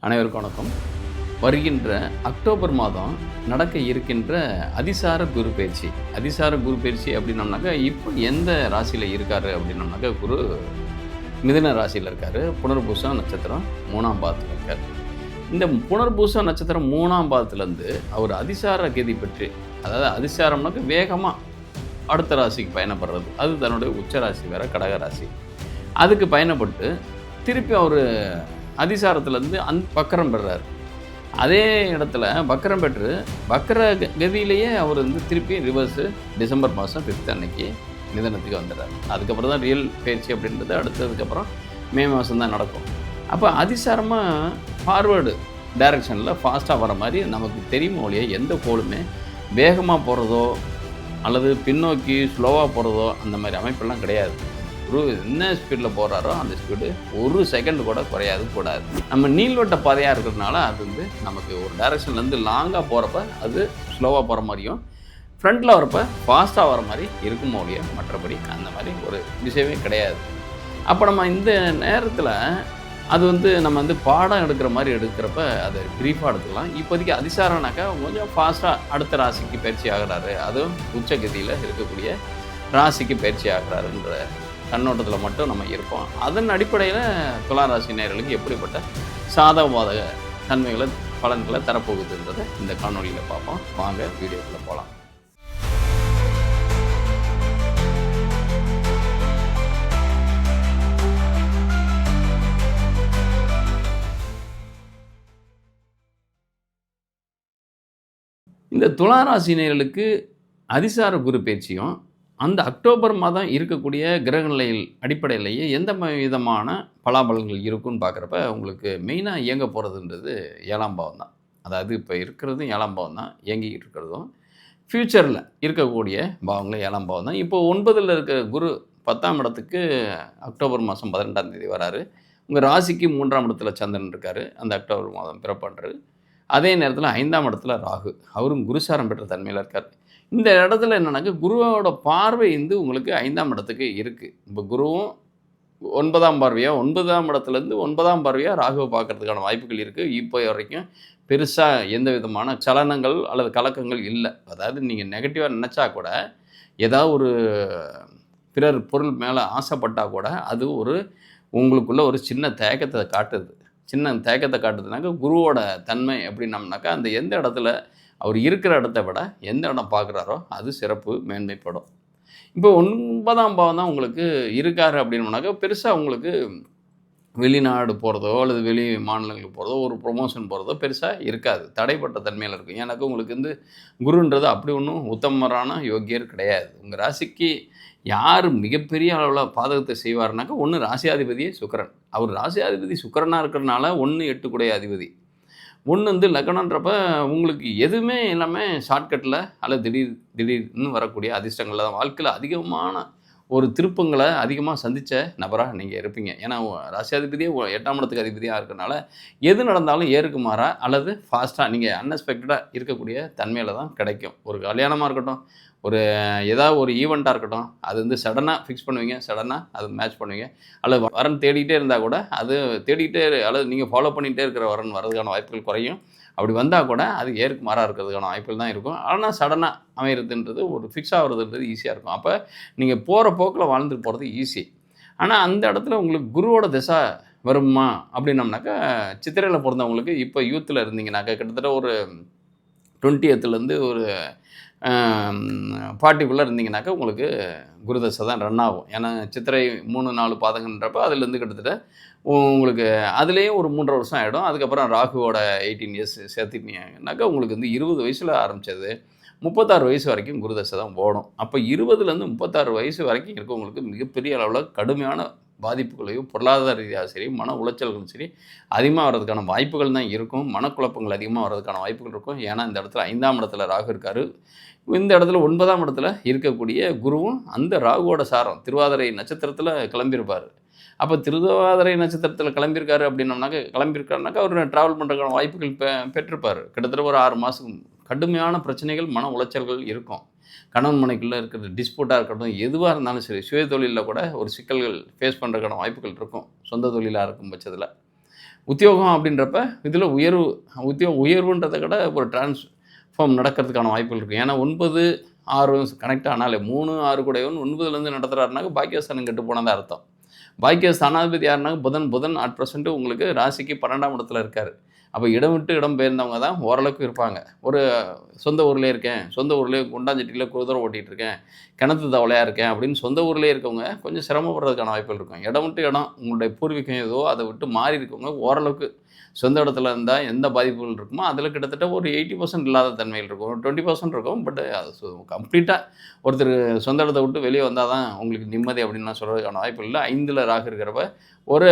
அனைவருக்கும் வணக்கம். வருகின்ற அக்டோபர் மாதம் நடக்க இருக்கின்ற அதிசார குரு பயிற்சி. அதிசார குரு பயிற்சி அப்படின்னோம்னாக்கா, இப்போ எந்த ராசியில் இருக்கார் அப்படின்னோம்னாக்கா, குரு மிதுன ராசியில் இருக்கார். புனர்பூசம் நட்சத்திரம் 3ஆம் பாதத்தில் இருக்கார். இந்த புனர்பூசம் நட்சத்திரம் 3ஆம் பாதத்துலேருந்து அவர் அதிசார கதி பெற்று, அதாவது அதிசாரம்னாக்க வேகமாக அடுத்த ராசிக்கு பயணப்படுறது. அது தன்னுடைய உச்ச ராசி வேறு, கடக ராசி. அதுக்கு பயணப்பட்டு திருப்பி அவர் அதிசாரத்துலேருந்து வக்கரம் பெறுறார். அதே இடத்துல வக்கரம் பெற்று வக்கர கதியிலேயே அவர் திருப்பி ரிவர்ஸு டிசம்பர் மாதம் 5 அன்னைக்கு மிதனத்துக்கு வந்துடுறார். அதுக்கப்புறம் தான் ரியல் பயிற்சி அப்படின்றது அடுத்ததுக்கப்புறம் மே மாதம் தான் நடக்கும். அப்போ அதிசாரமாக ஃபார்வேர்டு டைரக்ஷனில் ஃபாஸ்ட்டாக வர மாதிரி நமக்கு தெரியுமோ இல்லையா, எந்த கோளுமே வேகமாக போகிறதோ அல்லது பின்னோக்கி ஸ்லோவாக போகிறதோ அந்த மாதிரி அமைப்பெல்லாம் கிடையாது. என்ன ஸ்பீடில் போகிறாரோ அந்த ஸ்பீடு ஒரு செகண்ட் கூட குறையாது கூடாது. நம்ம நீள்வட்ட பாதையாக இருக்கிறதுனால அது நமக்கு ஒரு டைரக்ஷன்லேருந்து லாங்காக போகிறப்ப அது ஸ்லோவாக போகிற மாதிரியும், ஃப்ரண்ட்டில் வரப்போ ஃபாஸ்ட்டாக வர மாதிரி இருக்குமோ இல்லையா, மற்றபடி அந்த மாதிரி ஒரு விஷயமே கிடையாது. அப்போ நம்ம இந்த நேரத்தில் அது நம்ம பாடம் எடுக்கிற மாதிரி எடுக்கிறப்ப அதை ப்ரீஃபாக எடுத்துக்கலாம். இப்போதைக்கு அதிசாரம்னாக்கா கொஞ்சம் ஃபாஸ்ட்டாக அடுத்த ராசிக்கு பயிற்சி ஆகிறாரு, அதுவும் உச்சகதியில் இருக்கக்கூடிய ராசிக்கு பயிற்சி ஆகிறாருன்ற கண்ணோட்டத்தில் மட்டும் நம்ம இருப்போம். அதன் அடிப்படையில் துலாம் ராசி நேயர்களுக்கு எப்படிப்பட்ட சாதக பாதக தன்மைகளை பலன்களை தரப்போகுதுன்றதை இந்த காணொலியில் பார்ப்போம். வாங்க வீடியோக்குள்ளே போகலாம். இந்த துலா ராசி நேயர்களுக்கு அதிசார குரு பயிற்சியும் அந்த அக்டோபர் மாதம் இருக்கக்கூடிய கிரக நிலையில் அடிப்படையிலேயே எந்த விதமான பலாபலன்கள் இருக்குன்னு பார்க்குறப்ப உங்களுக்கு மெயினாக இயங்க போகிறதுன்றது 7ஆம் பாவம் தான். அதாவது இப்போ இருக்கிறதும் 7ஆம் பாவம் தான், இயங்கிக்கிட்டு இருக்கிறதும் ஃப்யூச்சரில் இருக்கக்கூடிய பாவங்களும் 7ஆம் பாவம் தான். இப்போ 9ல் இருக்கிற குரு 10ஆம் இடத்துக்கு அக்டோபர் மாதம் 12ஆம் தேதி வராரு. உங்கள் ராசிக்கு 3ஆம் இடத்துல சந்திரன் இருக்கார், அந்த அக்டோபர் மாதம் பிறப்பான்று. அதே நேரத்தில் 5ஆம் இடத்துல ராகு, அவரும் குருசாரம் பெற்ற தன்மையில் இருக்கார். இந்த இடத்துல என்னன்னாக்க குருவோட பார்வை உங்களுக்கு 5ஆம் இடத்துக்கு இருக்குது. இப்போ குருவும் 9ஆம் பார்வையாக 9ஆம் இடத்துலேருந்து 9ஆம் பார்வையாக ராகுவை பார்க்கறதுக்கான வாய்ப்புகள் இருக்குது. இப்போ வரைக்கும் பெருசாக எந்த விதமான சலனங்கள் அல்லது கலக்கங்கள் இல்லை. அதாவது நீங்கள் நெகட்டிவாக நினச்சா கூட, ஏதாவது ஒரு பிறர் பொருள் மேலே ஆசைப்பட்டால் கூட அது உங்களுக்குள்ள ஒரு சின்ன தயக்கத்தை காட்டுது. சின்ன தயக்கத்தை காட்டுதுனாக்கா குருவோட தன்மை எப்படின்னம்னாக்கா, அந்த எந்த இடத்துல அவர் இருக்கிற இடத்த விட எந்த இடம் பார்க்குறாரோ அது சிறப்பு மேன்மைப்படும். இப்போ 9ஆம் பாவம் தான் உங்களுக்கு இருக்கார் அப்படின்னோம்னாக்கா, பெருசாக உங்களுக்கு வெளிநாடு போகிறதோ அல்லது வெளி மாநிலங்களுக்கு போகிறதோ ஒரு ப்ரொமோஷன் போகிறதோ பெருசாக இருக்காது, தடைப்பட்ட தன்மையில் இருக்கும். ஏன்னாக்கா உங்களுக்கு குருன்றது அப்படி ஒன்றும் உத்தமரான யோக்கியர் கிடையாது. உங்கள் ராசிக்கு யார் மிகப்பெரிய அளவில் பாதகத்தை செய்வார்னாக்கா, ஒன்று ராசியாதிபதியே சுக்கிரன். அவர் ராசியாதிபதி சுக்கிரனாக இருக்கிறதுனால 1 8 கூடைய அதிபதி. ஒன்று லக்னன்றப்ப உங்களுக்கு எதுவுமே எல்லாமே ஷார்ட்கட்டில் அல்லது திடீர்னு வரக்கூடிய அதிர்ஷ்டங்கள் தான். வாழ்க்கையில் அதிகமான ஒரு திருப்பங்களை அதிகமாக சந்தித்த நபராக நீங்கள் இருப்பீங்க. ஏன்னா ராசியாதிபதியே 8ஆம் இடத்துக்கு அதிபதியாக இருக்கிறனால எது நடந்தாலும் ஏறுக்கு மாறா அல்லது ஃபாஸ்ட்டாக நீங்கள் அன்எக்ஸ்பெக்டடாக இருக்கக்கூடிய தன்மையில் தான் கிடைக்கும். ஒரு கல்யாணமாக இருக்கட்டும், ஏதாவது ஒரு ஈவெண்ட்டாக இருக்கட்டும், அது சடனாக ஃபிக்ஸ் பண்ணுவீங்க, சடனாக அது மேட்ச் பண்ணுவீங்க. அல்லது வரன் தேடிக்கிட்டே இருந்தால் கூட அது தேடிக்கிட்டே அல்லது நீங்கள் ஃபாலோ பண்ணிகிட்டே இருக்கிற வரன் வரதுக்கான வாய்ப்புகள் குறையும். அப்படி வந்தால் கூட அது ஏற்கு மாறாக இருக்கிறதுக்கான வாய்ப்புகள் தான் இருக்கும். ஆனால் சடனாக அமைகிறதுன்றது ஒரு ஃபிக்ஸ் ஆகிறதுன்றது ஈஸியாக இருக்கும். அப்போ நீங்கள் போகிற போக்கில் வாழ்ந்துட்டு போகிறது ஈஸி. ஆனால் அந்த இடத்துல உங்களுக்கு குருவோட திசை வருமா அப்படின்னம்னாக்கா, சித்திரையில் பிறந்தவங்களுக்கு இப்போ யூத்தில் இருந்தீங்கன்னாக்கா கிட்டத்தட்ட ஒரு 20லேருந்து ஒரு 40 இருந்தீங்கன்னாக்கா உங்களுக்கு குருதசை தான் ரன் ஆகும். ஏன்னா சித்திரை 3-4 பாதங்கன்றப்போ அதுலேருந்து கிட்டத்தட்ட உங்களுக்கு அதுலேயே ஒரு 3.5 வருஷம் ஆகிடும். அதுக்கப்புறம் ராகுவோட 18 இயர்ஸ் சேர்த்துட்டீங்கன்னாக்கா உங்களுக்கு 20 வயசில் ஆரம்பித்தது 36 வயசு வரைக்கும் குருதசை தான் ஓடும். அப்போ 20லேருந்து 36 வயசு வரைக்கும் இருக்கவங்களுக்கு மிகப்பெரிய அளவில் கடுமையான பாதிப்புகளையும் பொருளாதார ரீதியாக சரி, மன உளைச்சல்களும் சரி அதிகமாக வர்றதுக்கான வாய்ப்புகள் தான் இருக்கும். மனக்குழப்பங்கள் அதிகமாக வர்றதுக்கான வாய்ப்புகள் இருக்கும். ஏன்னா இந்த இடத்துல 5ஆம் இடத்துல ராகு இருக்கார். இந்த இடத்துல 9ஆம் இடத்துல இருக்கக்கூடிய குருவும் அந்த ராகுவோட சாரம் திருவாதிரை நட்சத்திரத்தில் கிளம்பியிருப்பார். அப்போ திருவாதிரை நட்சத்திரத்தில் கிளம்பியிருக்காருனாக்கா அவர் ட்ராவல் பண்ணுறதுக்கான வாய்ப்புகள் பெற்றிருப்பார். கிட்டத்தட்ட ஒரு 6 மாதம் கடுமையான பிரச்சனைகள், மன உளைச்சல்கள் இருக்கும். கணவன் மனைக்குள்ளே இருக்கிற டிஸ்பியூட்டாக இருக்கட்டும், எதுவாக இருந்தாலும் சரி, சுய தொழிலில் கூட ஒரு சிக்கல்கள் ஃபேஸ் பண்ணுறதுக்கான வாய்ப்புகள் இருக்கும், சொந்த தொழிலாக இருக்கும் பட்சத்தில். உத்தியோகம் அப்படின்றப்ப இதில் உயர்வுன்றதை விட ஒரு டிரான்ஸ்ஃபார்ம் நடக்கிறதுக்கான வாய்ப்புகள் இருக்குது. ஏன்னா 9, 6 கனெக்ட் ஆனாலே 3, 6 கூடையவன் 9லேருந்து நடத்துகிறாருனாக்க பாக்கியஸ்தானம் கெட்டு போனதா அர்த்தம். பாக்கிய ஸ்தானாதிபதி யாருனாக்க புதன் அட் ப்ரெசென்ட் உங்களுக்கு ராசிக்கு 12ஆம் இடத்துல இருக்கார். அப்போ இடம் விட்டு இடம் பெயர்ந்தவங்க தான் ஓரளவுக்கு இருப்பாங்க. ஒரு சொந்த ஊர்லேயே இருக்கேன், சொந்த ஊர்லேயே குண்டாஞ்சட்டியில் குதிரை ஓட்டிகிட்டு இருக்கேன், கிணத்து தவளையாக இருக்கேன் அப்படின்னு சொந்த ஊர்லேயே இருக்கவங்க கொஞ்சம் சிரமப்படுறதுக்கான வாய்ப்புகள் இருக்கும். இடம் விட்டு இடம் உங்களுடைய பூர்வீகம் ஏதோ அதை விட்டு மாறி இருக்கவங்க ஓரளவுக்கு சொந்த இடத்துல இருந்தால் எந்த பாதிப்புகள் இருக்குமோ அதில் கிட்டத்தட்ட ஒரு 80% இல்லாத தன்மைகள் இருக்கும். ஒரு 20% இருக்கும். பட் அது கம்ப்ளீட்டாக ஒருத்தர் சொந்த இடத்த விட்டு வெளியே வந்தால் தான் உங்களுக்கு நிம்மதி அப்படின்னு நான் சொல்கிறதுக்கான வாய்ப்பு இல்லை. 5ல் ராகு இருக்கிறப்ப ஒரு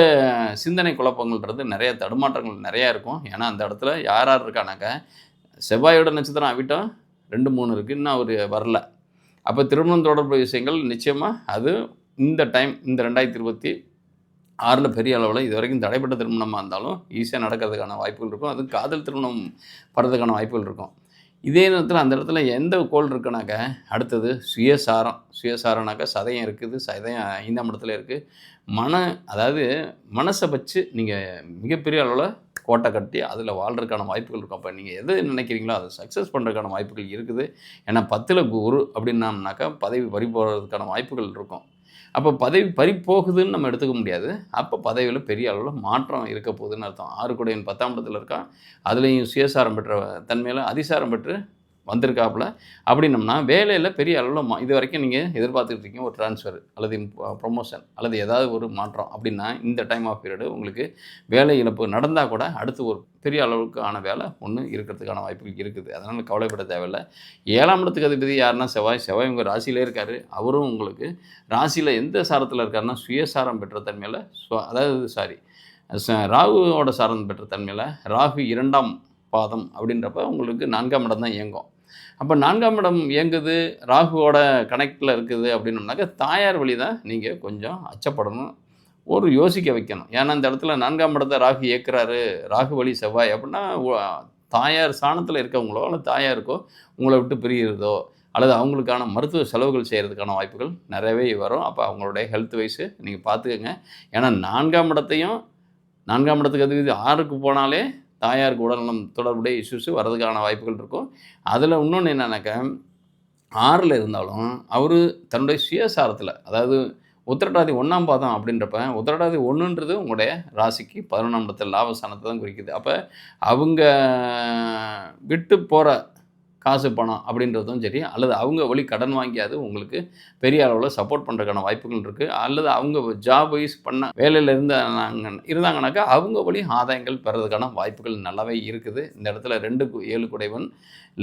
சிந்தனை குழப்பங்கள்ன்றது நிறைய தடுமாற்றங்கள் நிறையா இருக்கும். ஏன்னா அந்த இடத்துல யார் யார் இருக்கானாக்கா செவ்வாயோட நட்சத்திரம் அவிட்டம் 2, 3 இருக்குது. இன்னும் அவர் வரல. அப்போ திருமணம் தொடர்பு விஷயங்கள் நிச்சயமாக அது இந்த டைம் இந்த 2026 பெரிய அளவில் இது வரைக்கும் தடைப்பட்ட திருமணமாக இருந்தாலும் ஈஸியாக நடக்கிறதுக்கான வாய்ப்புகள் இருக்கும். அது காதல் திருமணம் படுறதுக்கான வாய்ப்புகள் இருக்கும். இதே நேரத்தில் அந்த இடத்துல எந்த கோள் இருக்குனாக்கா அடுத்தது சுயசாரம்னாக்கா சதயம் இருக்குது. சதயம் 5ஆம் இடத்துல இருக்குது. அதாவது மனசை வச்சு நீங்கள் மிகப்பெரிய அளவில் கோட்டை கட்டி அதில் வாழ்கிறதுக்கான வாய்ப்புகள் இருக்கும். அப்போ நீங்கள் எது நினைக்கிறீங்களோ அதை சக்ஸஸ் பண்ணுறதுக்கான வாய்ப்புகள் இருக்குது. ஏன்னா 10ல் குரு அப்படின்னாக்கா பதவி பறி போகிறதுக்கான வாய்ப்புகள் இருக்கும். அப்போ பதவி பறி போகுதுன்னு நம்ம எடுத்துக்க முடியாது. அப்போ பதவியில் பெரிய அளவில் மாற்றம் இருக்க போகுதுன்னு அர்த்தம். 6 கூடையன் 10ஆம் இடத்துல இருக்கான். அதுலேயும் சுயசாரம் பெற்ற தன்மையில் அதிசாரம் பெற்று வந்திருக்காப்புல. அப்படின்னம்னா வேலையில் பெரிய அளவில் இது வரைக்கும் நீங்கள் எதிர்பார்த்துட்டு இருக்கீங்க ஒரு ட்ரான்ஸ்ஃபர் அல்லது ப்ரொமோஷன் அல்லது ஏதாவது ஒரு மாற்றம் அப்படின்னா இந்த டைம் ஆஃப் பீரியடு உங்களுக்கு வேலை இழப்பு நடந்தால் கூட அடுத்து ஒரு பெரிய அளவுக்கான வேலை ஒன்று இருக்கிறதுக்கான வாய்ப்புகள் இருக்குது. அதனால் கவலைப்பட தேவையில்லை. 7ஆம் இடத்துக்கு அதிபதி யாருன்னா செவ்வாய் உங்கள் ராசியிலே இருக்கார். அவரும் உங்களுக்கு ராசியில் எந்த சாரத்தில் இருக்காருன்னா சுயசாரம் பெற்ற தன்மையில் ராகுவோட சாரம் பெற்ற தன்மையில் ராகு 2ஆம் பாதம் அப்படின்றப்ப உங்களுக்கு 4ஆம் இடம் தான் இயங்கும். அப்போ 4ஆம் இடம் இயங்குது ராகுவோட கனெக்டில் இருக்குது அப்படின்னோம்னாக்கா தாயார் வழி தான் நீங்கள் கொஞ்சம் அச்சப்படணும், ஒரு யோசிக்க வைக்கணும். ஏன்னா இந்த இடத்துல 4ஆம் இடத்தை ராகு இயக்குறாரு, ராகு வழி செவ்வாய் அப்படின்னா தாயார் ஸ்தானத்தில் இருக்கவங்களோ அல்லது தாயாருக்கோ உங்களை விட்டு பிரிகிறதோ அல்லது அவங்களுக்கான மருத்துவ செலவுகள் செய்கிறதுக்கான வாய்ப்புகள் நிறையவே வரும். அப்போ அவங்களுடைய ஹெல்த் வைஸு நீங்கள் பார்த்துக்கோங்க. ஏன்னா 4ஆம் இடத்துக்கு அதிபதி 6க்கு போனாலே தாயாருக்கு உடல்நலம் தொடர்புடைய இஷ்யூஸு வரதுக்கான வாய்ப்புகள் இருக்கும். அதில் இன்னொன்று என்னன்னாக்கா 6ல் இருந்தாலும் அவர் தன்னுடைய சுயசாரத்தில் அதாவது உத்திரட்டாதி 1ஆம் பாதம் அப்படின்றப்ப உத்திரட்டாதி 1ன்றது உங்களுடைய ராசிக்கு 11ஆம் இடத்துல லாபஸ்தானத்தை தான் குறிக்குது. அப்போ அவங்க விட்டு போகிற காசு பணம் அப்படின்றதும் சரி அல்லது அவங்க வழி கடன் வாங்கியாவது உங்களுக்கு பெரிய அளவில் சப்போர்ட் பண்ணுறதுக்கான வாய்ப்புகள் இருக்குது. அல்லது அவங்க ஜாப் வைஸ் பண்ண வேலையில் இருந்தாங்கனாக்கா அவங்க வழி ஆதாயங்கள் பெறதுக்கான வாய்ப்புகள் நல்லாவே இருக்குது. இந்த இடத்துல 2, 7 கூடையவன்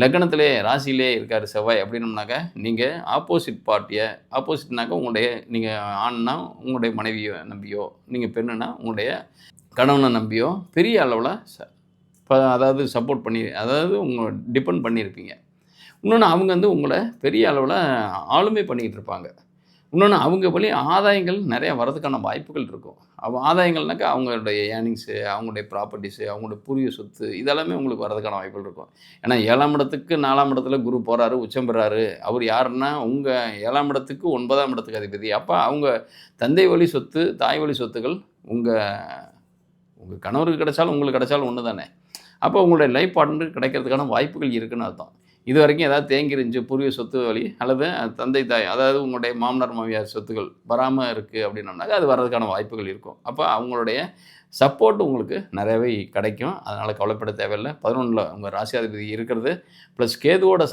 லக்னத்திலே ராசியிலே இருக்கார் செவ்வாய் அப்படின்னம்னாக்கா நீங்கள் ஆப்போசிட்னாக்கா நீங்கள் ஆண்னா உங்களுடைய மனைவியை நம்பியோ நீங்கள் பெண்ணுன்னா உங்களுடைய கணவனை நம்பியோ பெரிய அளவில் அதாவது சப்போர்ட் பண்ணி அதாவது டிபெண்ட் பண்ணியிருப்பீங்க. இன்னொன்று அவங்க உங்களை பெரிய அளவில் ஆளுமை பண்ணிக்கிட்டு இருப்பாங்க. இன்னொன்று அவங்க வழி ஆதாயங்கள் நிறையா வரதுக்கான வாய்ப்புகள் இருக்கும். ஆதாயங்கள்னாக்கா அவங்களுடைய ஏர்னிங்ஸு, அவங்களுடைய ப்ராப்பர்ட்டிஸு, அவங்களுடைய பூர்வீக சொத்து இதெல்லாமே உங்களுக்கு வரதுக்கான வாய்ப்புகள் இருக்கும். ஏன்னா 7ஆம் இடத்துக்கு 4ஆம் இடத்துல குரு போகிறாரு, உச்சம் பெறாரு. அவர் யாருன்னா உங்கள் 7ஆம் இடத்துக்கு 9ஆம் இடத்துக்கு அதிபதி. அப்போ அவங்க தந்தை வழி சொத்து, தாய் வழி சொத்துக்கள் உங்கள் கணவருக்கு கிடைச்சாலும் உங்களுக்கு கிடைச்சாலும் ஒன்று தானே. அப்போ உங்களுடைய லைஃப் பார்ட்னர் கிடைக்கிறதுக்கான வாய்ப்புகள் இருக்குதுன்னு அர்த்தம். இது வரைக்கும் ஏதாவது தேங்கி இருந்துச்சு பூர்வீக சொத்து வழி அல்லது தந்தை தாய் அதாவது உங்களுடைய மாமனார் மாமியார் சொத்துக்கள் வராமல் இருக்குது அப்படின்னோம்னாக்கா அது வர்றதுக்கான வாய்ப்புகள் இருக்கும். அப்போ அவங்களுடைய சப்போர்ட் உங்களுக்கு நிறையவே கிடைக்கும். அதனால் கவலைப்பட தேவையில்லை. 11ல் உங்கள் ராசியாதிபதி இருக்கிறது ப்ளஸ் கேதுவோட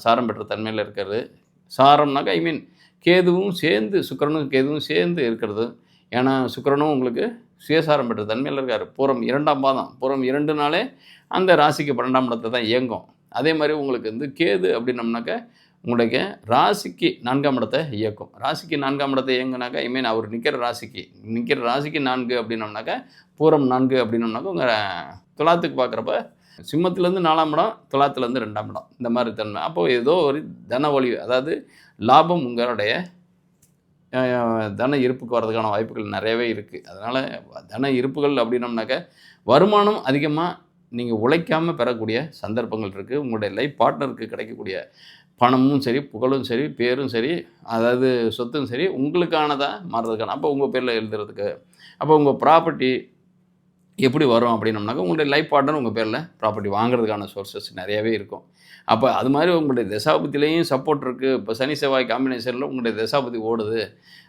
சாரம் பெற்ற தன்மையில் இருக்கிறது. சாரம்னாக்கா கேதுவும் சேர்ந்து சுக்கிரனும் கேதுவும் சேர்ந்து இருக்கிறது. ஏன்னா சுக்கிரனும் உங்களுக்கு சுயசாரம் பெற்ற தன்மையில் இருக்கார். பூரம் 2ஆம் பாதம். பூரம் 2னாலே அந்த ராசிக்கு 12ஆம் இடத்தை தான் இயங்கும். அதே மாதிரி உங்களுக்கு கேது அப்படின்னம்னாக்கா உங்களுடைய ராசிக்கு 4ஆம் இடத்தை இயக்கும். ராசிக்கு 4ஆம் இடத்தை இயங்குனாக்கா அவர் நிற்கிற ராசிக்கு 4 அப்படின்னம்னாக்கா பூரம் 4 அப்படின்னம்னாக்கா உங்கள் துலாத்துக்கு பார்க்குறப்ப சிம்மத்துலேருந்து 4ஆம் இடம், துலாத்துலேருந்து 2ஆம் இடம் இந்த மாதிரி தன்மை. அப்போது ஏதோ ஒரு தன வழி அதாவது லாபம் உங்களுடைய தன இருப்புக்கு வர்றதுக்கான வாய்ப்புகள் நிறையவே இருக்குது. அதனால் தன இருப்புகள் அப்படின்னம்னாக்க வருமானம் அதிகமாக நீங்கள் உழைக்காமல் பெறக்கூடிய சந்தர்ப்பங்கள் இருக்குது. உங்களுடைய லைஃப் பார்ட்னருக்கு கிடைக்கக்கூடிய பணமும் சரி, புகழும் சரி, பேரும் சரி, அதாவது சொத்தும் சரி உங்களுக்கானதாக மாறுறதுக்கான அப்போ உங்கள் பேரில் எழுதுறதுக்கு அப்போ உங்கள் ப்ராப்பர்ட்டி எப்படி வரும் அப்படின்னம்னாக்கா, உங்களுடைய லைஃப் பார்ட்னர் உங்க பேர்ல ப்ராப்பர்ட்டி வாங்குறதுக்கான சோர்சஸ் நெறையவே இருக்கும். அப்ப அது மாரி உங்களுடைய தசாபுத்தியிலயும் சப்போர்ட் இருக்கு. இப்ப சனி, செவ்வாய் காம்பினேஷன்ல உங்களுடைய தசாபுத்தி ஓடுது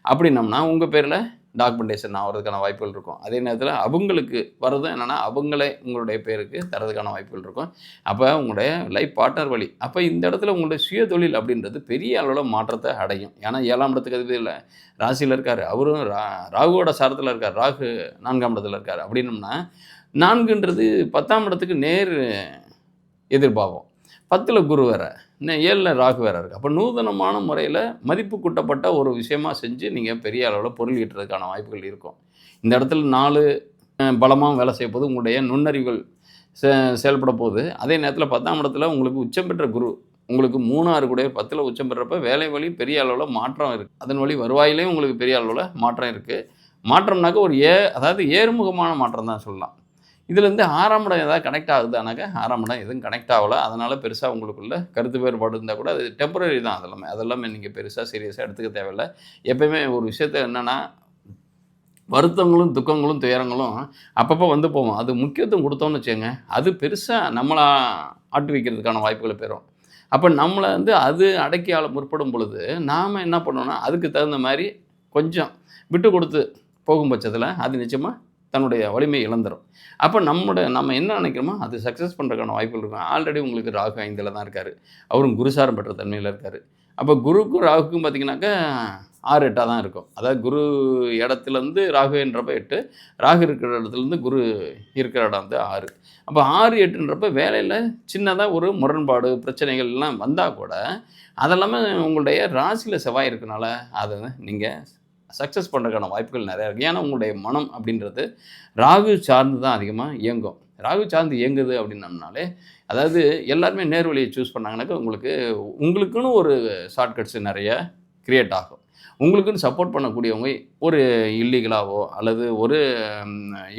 அப்படின்னம்னா, உங்க பேர்ல டாக்குமெண்டேஷன் ஆவறதுக்கான வாய்ப்புகள் இருக்கும். அதே நேரத்தில அவங்களுக்கு வரது என்னன்னா, அவங்களே உங்களுடைய பேருக்கு தர்றதுக்கான வாய்ப்புகள் இருக்கும். அப்ப உங்களுடைய லைஃப் பார்ட்னர் வழி. அப்ப இந்த இடத்துல உங்களுடைய சுயதொழில் அப்படின்றது பெரிய அளவுல மாற்றத்த அடையும். ஏன்னா 7ஆம் இடத்துக்கு அதிபதியில ராசியில இருக்காரு. அவரும் ராகுவோட சாரத்தில இருக்காரு. ராகு 4ஆம் இடத்துல இருக்காரு. அப்படின்னம்னா 4ன்றது 10ஆம் இடத்துக்கு நேர் எதிர்பாவம். 10ல குரு வேற. இன்னும் 7ல ராகு வேற இருக்கு. அப்ப நூதனமான முறையில மதிப்பு கூட்டப்பட்ட ஒரு விஷயமா செஞ்சு நீங்க பெரிய அளவுல பொருள் ஈட்டுறதுக்கான வாய்ப்புகள் இருக்கும். இந்த இடத்துல 4 பலமா வேலை செய்யப்போது உங்களுடைய நுண்ணறிவுகள் செ செயல்பட போகுது. அதே நேரத்தில 10ஆம் இடத்துல உங்களுக்கு உச்சம் பெற்ற குரு. உங்களுக்கு 3, 6 கூடயே 10ல உச்சம் பெறப்ப வேலை வழி பெரிய அளவுல மாற்றம் இருக்கு. அதன் வழி வருவாயிலயும் உங்களுக்கு பெரிய அளவுல மாற்றம் இருக்கு. மாற்றம்னாக்க ஒரு அதாவது ஏறுமுகமான மாற்றம் தான் சொல்லலாம். இதுலேருந்து 6ஆம் இடம் ஏதாவது கனெக்ட் ஆகுதானாக்கா 6ஆம் இடம் எதுவும் கனெக்ட் ஆகல. அதனால பெருசா உங்களுக்குள்ள கருத்து வேறுபாடு இருந்தா கூட அது டெம்பரரி தான் அதெல்லாமே. அதெல்லாமே நீங்க பெருசா சீரியஸா எடுத்துக்க தேவையில்ல. எப்பயுமே ஒரு விஷயத்த என்னன்னா, வருத்தங்களும், துக்கங்களும், துயரங்களும் அப்பப்போ வந்து போகும். அது முக்கியத்துவம் குடுத்தோம்னு வச்சுக்கங்க, அது பெருசா நம்மள ஆட்டி வைக்கிறதுக்கான வாய்ப்புகள பெறும். அப்ப நம்மள வந்து அது அடக்கி ஆள முற்படும் பொழுது, நாம என்ன பண்ணணும்னா, அதுக்கு தகுந்த மாரி கொஞ்சம் விட்டு குடுத்து போகும் பட்சத்தில, அது நிச்சயமா தன்னுடைய வலிமையை இழந்துரும். அப்ப நம்ம என்ன நினைக்கிறோமோ, அது சக்சஸ் பண்றதுக்கான வாய்ப்புகள் இருக்கும். ஆல்ரெடி உங்களுக்கு ராகு 5ல தான் இருக்காரு. அவரும் குருசாரம் பெற்ற தன்மையில இருக்காரு. அப்ப குருவுக்கும் ராகுக்கும் பார்த்தீங்கன்னாக்கா 6, 8ஆ தான் இருக்கும். அதாவது குரு இடத்துலருந்து ராகு என்றப்ப 8, ராகு இருக்கிற இடத்துலருந்து குரு இருக்கிற இடம் வந்து 6. அப்ப 6, 8ன்றப்ப வேலையில சின்னதா ஒரு முரண்பாடு, பிரச்சனைகள் எல்லாம் வந்தா கூட, அதெல்லாமே உங்களுடைய ராசியில செவ்வாய் இருக்கனால, அத நீங்க சக்சஸ் பண்றதுக்கான வாய்ப்புகள் நெறையா இருக்கு. ஏன்னா, உங்களுடைய மனம் அப்படின்றது ராகு சார்ந்து தான் அதிகமா இயங்கும். ராகு சார்ந்து இயங்குது அப்படின்னம்னாலே, அதாவது எல்லாருமே நேர் வழிய சூஸ் பண்ணாங்கனாக்கா, உங்களுக்குன்னு ஒரு ஷார்ட்கட்ஸ் நெறைய கிரியேட் ஆகும். உங்களுக்குன்னு சப்போர்ட் பண்ணக்கூடியவங்க ஒரு இல்லீகலாவோ அல்லது ஒரு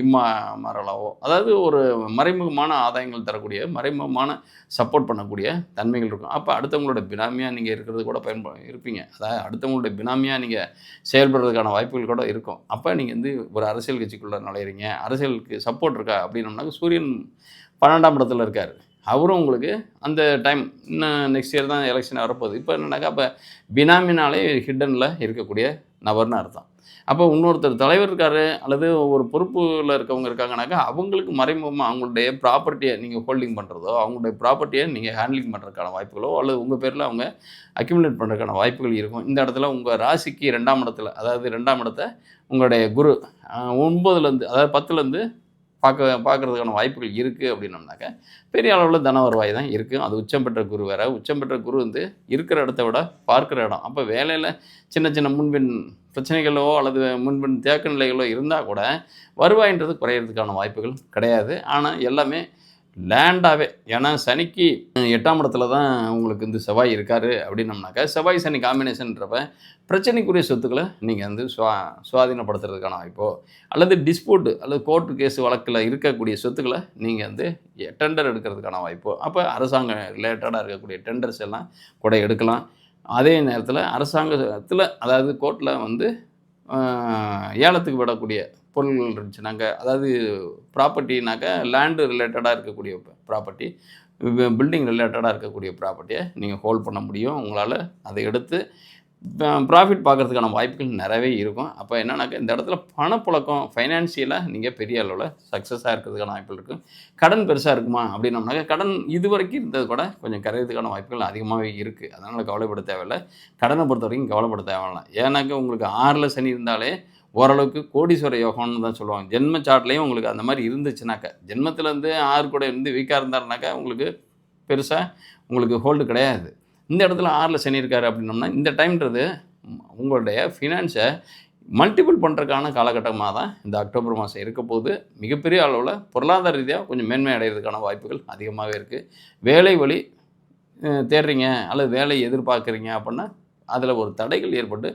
இம்மாமரலாவோ அதாவது ஒரு மறைமுகமான ஆதாயங்கள் தரக்கூடிய, மறைமுகமான சப்போர்ட் பண்ணக்கூடிய தன்மைகள் இருக்கும். அப்ப அடுத்தவங்களோட பினாமியா நீங்க இருக்கிறது கூட இருப்பீங்க. அதாவது அடுத்தவங்களுடைய பினாமியா நீங்க செயல்படுறதுக்கான வாய்ப்புகள் கூட இருக்கும். அப்ப நீங்க வந்து ஒரு அரசியல் கட்சிக்குள்ள நுழையிறீங்க, அரசியலுக்கு சப்போர்ட் இருக்கா அப்படின்னம்னாக்க சூரியன் 12ஆம் இடத்துல இருக்காரு. அவரும் உங்களுக்கு அந்த டைம் இன்னும் நெக்ஸ்ட் இயர் தான் எலெக்ஷன் வரப்போகுது. இப்ப என்னன்னாக்கா, அப்ப பினாமினாலே ஹிட்டன்ல இருக்கக்கூடிய நபர்ன்னு அர்த்தம். அப்போ இன்னொருத்தர் தலைவர் இருக்காரு அல்லது ஒரு பொறுப்புல இருக்கவங்க இருக்காங்கனாக்கா, அவங்களுக்கு மறைமுகமா அவங்களுடைய ப்ராப்பர்ட்டிய நீங்க ஹோல்டிங் பண்றதோ, அவங்களுடைய ப்ராப்பர்ட்டிய நீங்க ஹேண்ட்லிங் பண்றதுக்கான வாய்ப்புகளோ, அல்லது உங்க பேர்ல அவங்க அக்யூமுலேட் பண்றதுக்கான வாய்ப்புகள் இருக்கும். இந்த இடத்துல உங்க ராசிக்கு 2ஆம் இடத்துல, அதாவது 2ஆம் இடத்த உங்களுடைய குரு 9லேருந்து அதாவது 10லேருந்து பார்க்கறதுக்கான வாய்ப்புகள் இருக்குது அப்படின்னோம்னாக்க, பெரிய அளவுல தன வருவாய் தான் இருக்கும். அது உச்சம் பெற்ற குரு வேற. உச்சம் பெற்ற குரு வந்து இருக்கிற இடத்த விட பார்க்கிற இடம். அப்ப வேலையில சின்ன சின்ன முன்பின் பிரச்சனைகளோ அல்லது முன்பின் தேக்க நிலைகளோ இருந்தா கூட, வருவாய்ன்றது குறையறதுக்கான வாய்ப்புகள் கிடையாது. ஆனா எல்லாமே லேண்டாவே ஏன்னா சனிக்கு 8ஆம் இடத்துல தான் உங்களுக்கு வந்து செவ்வாய் இருக்காரு அப்படின்னம்னாக்கா, செவ்வாய் சனி காம்பினேஷன்றப்ப பிரச்சனைக்குரிய சொத்துக்கள நீங்க வந்து சுவாதீனப்படுத்துறதுக்கான வாய்ப்போ, அல்லது டிஸ்ப்யூட் அல்லது கோர்ட் கேஸ் வழக்குல இருக்கக்கூடிய சொத்துக்கள நீங்க வந்து டெண்டர் எடுக்கிறதுக்கான வாய்ப்போ, அப்ப அரசாங்கம் ரிலேட்டடா இருக்கக்கூடிய டெண்டர்ஸ் எல்லாம் கூட எடுக்கலாம். அதே நேரத்தில அரசாங்கத்தில அதாவது கோர்ட்ல வந்து அ ஏலத்துக்கு விடக்கூடிய பொருள்கள் இருந்துச்சுனாக்க, அதாவது ப்ராப்பர்ட்டினாக்க லேண்ட் ரிலேட்டடா இருக்கக்கூடிய ப்ராப்பர்ட்டி, பில்டிங் ரிலேட்டடா இருக்கக்கூடிய ப்ராப்பர்ட்டிய நீங்க ஹோல்ட் பண்ண முடியும். உங்களால அத எடுத்து ப்ராஃபிட் பார்க்கறதுக்கான வாய்ப்புகள் நெறையவே இருக்கும். அப்ப என்னன்னாக்க, இந்த இடத்துல பணப்புழக்கம் ஃபைனான்சியலா நீங்க பெரிய அளவுல சக்சஸா இருக்கிறதுக்கான வாய்ப்புகள் இருக்கு. கடன் பெருசா இருக்குமா அப்படின்னோம்னாக்க, கடன் இதுவரைக்கும் இருந்தது கூட கொஞ்சம் கரையறதுக்கான வாய்ப்புகள் அதிகமாவே இருக்கு. அதனால கவலைப்பட தேவையில்ல. கடன பொறுத்தவரைக்கும் கவலைப்பட தேவையில்ல. ஏன்னாக்க உங்களுக்கு 6ல சனி இருந்தாலே ஓரளவுக்கு கோடீஸ்வர யோகம்னு தான் சொல்லுவாங்க. ஜென்ம சார்ட்லயும் உங்களுக்கு அந்த மாரி இருந்துச்சுனாக்க, ஜென்மத்தில இருந்து 6 கூட இருந்து வீக்கா இருந்தாருனாக்கா, உங்களுக்கு பெருசா உங்களுக்கு ஹோல்டு கிடையாது. இந்த இடத்துல 6ல சனி இருக்காரு அப்படின்னோம்னா, இந்த டைம்ன்றது உங்களுடைய ஃபினான்ஸ மல்டிபிள் பண்றதுக்கான காலகட்டமா தான் இந்த அக்டோபர் மாசம் இருக்கப்போது. மிகப்பெரிய அளவுல பொருளாதார ரீதியா கொஞ்சம் மேன்மை அடையறதுக்கான வாய்ப்புகள் அதிகமாவே இருக்கு. வேலை வழி தேடுறீங்க அல்லது வேலை எதிர்பார்க்குறீங்க அப்படின்னா, அதில ஒரு தடைகள் ஏற்பட்டு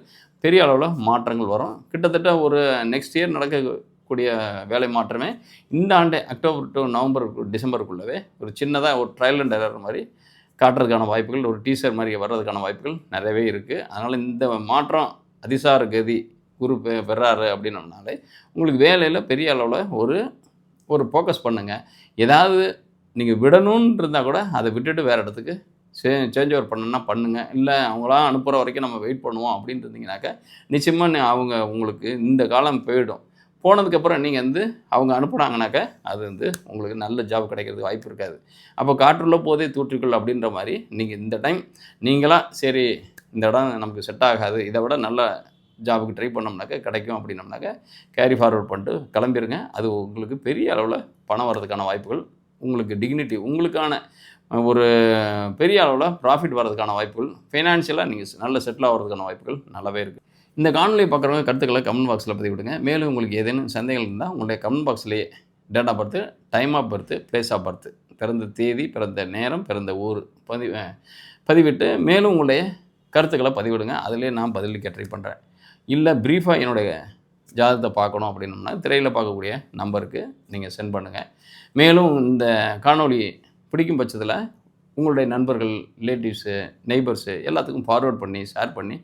பெரிய அளவுல மாற்றங்கள் வரும். கிட்டத்தட்ட ஒரு நெக்ஸ்ட் இயர் நடக்கக்கூடிய வேலை மாற்றமே இந்த ஆண்டே அக்டோபர் டூ நவம்பர், டிசம்பருக்குள்ளவே ஒரு சின்னதா ஒரு ட்ரையல் அண்ட் எரர் மாரி காட்டுறதுக்கான வாய்ப்புகள், ஒரு டீசர் மாரி வர்றதுக்கான வாய்ப்புகள் நெறையவே இருக்கு. அதனால இந்த மாற்றம் அதிசார கதி குரு பெறாரு அப்படின்னம்னாலே, உங்களுக்கு வேலையில பெரிய அளவுல ஒரு ஒரு ஃபோக்கஸ் பண்ணுங்கள். ஏதாவது நீங்கள் விடணும்னு இருந்தால் கூட அதை விட்டுட்டு வேறு இடத்துக்கு சேஞ்ச் ஓவர் பண்ணணும்னா பண்ணுங்கள். இல்லை அவங்களாம் அனுப்புகிற வரைக்கும் நம்ம வெயிட் பண்ணுவோம் அப்படின்னு இருந்தீங்கன்னாக்கா, நிச்சயமாக அவங்க உங்களுக்கு இந்த காலம் போயிடும். போனதுக்கப்புறம் நீங்கள் அவங்க அனுப்புனாங்கனாக்கா, அது உங்களுக்கு நல்ல ஜாப் கிடைக்கிறதுக்கு வாய்ப்பு இருக்காது. அப்போ காற்றுள்ள போதே தூற்றிக்கொள் அப்படின்ற மாதிரி நீங்கள் இந்த டைம் நீங்களா சரி இந்த இடம் நமக்கு செட் ஆகாது, இதை விட நல்ல ஜாபுக்கு ட்ரை பண்ணோம்னாக்கா கிடைக்கும் அப்படின்னோம்னாக்கா, கேரி ஃபார்வர்ட் பண்ணிட்டு கிளம்பிருங்க. அது உங்களுக்கு பெரிய அளவில் பணம் வர்றதுக்கான வாய்ப்புகள், உங்களுக்கு டிக்னிட்டி, உங்களுக்கான ஒரு பெரிய அளவில் ப்ராஃபிட் வர்றதுக்கான வாய்ப்புகள், ஃபைனான்ஷியலாக நீங்கள் நல்ல செட்டில் ஆகிறதுக்கான வாய்ப்புகள் நல்லாவே இருக்குது. இந்த காணொலியை பார்க்குறவங்க கருத்துக்களை கமெண்ட் பாக்ஸில் பதிவிடுங்க. மேலும் உங்களுக்கு ஏதேனும் சந்தேகங்கள் இருந்தால் உங்களுடைய கமெண்ட் பாக்ஸ்லேயே date of birth, time of birth, place of birth, பிறந்த தேதி, பிறந்த நேரம், பிறந்த ஊர் பதிவிட்டு மேலும் உங்களுடைய கருத்துக்களை பதிவிடுங்க. அதிலே நான் பதிலளிக்க ட்ரை பண்ணுறேன். இல்லை ப்ரீஃபாக என்னுடைய ஜாதகத்தை பார்க்கணும் அப்படின்னோம்னா திரையில் பார்க்கக்கூடிய நம்பருக்கு நீங்கள் சென்ட் பண்ணுங்கள். மேலும் இந்த காணொலி பிடிக்கும் பட்சத்தில் உங்களுடைய நண்பர்கள், ரிலேட்டிவ்ஸு, நெய்பர்ஸு எல்லாத்துக்கும் ஃபார்வர்ட் பண்ணி, ஷேர் பண்ணி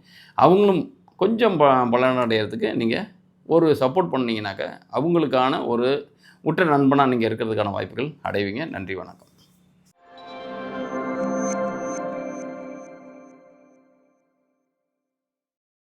அவங்களும் கொஞ்சம் பலனடைகிறதுக்கு நீங்கள் ஒரு சப்போர்ட் பண்ணிங்கனாக்கா அவங்களுக்கான ஒரு உற்ற நண்பனாக நீங்கள் இருக்கிறதுக்கான வாய்ப்புகள் அடைவீங்க. நன்றி, வணக்கம்.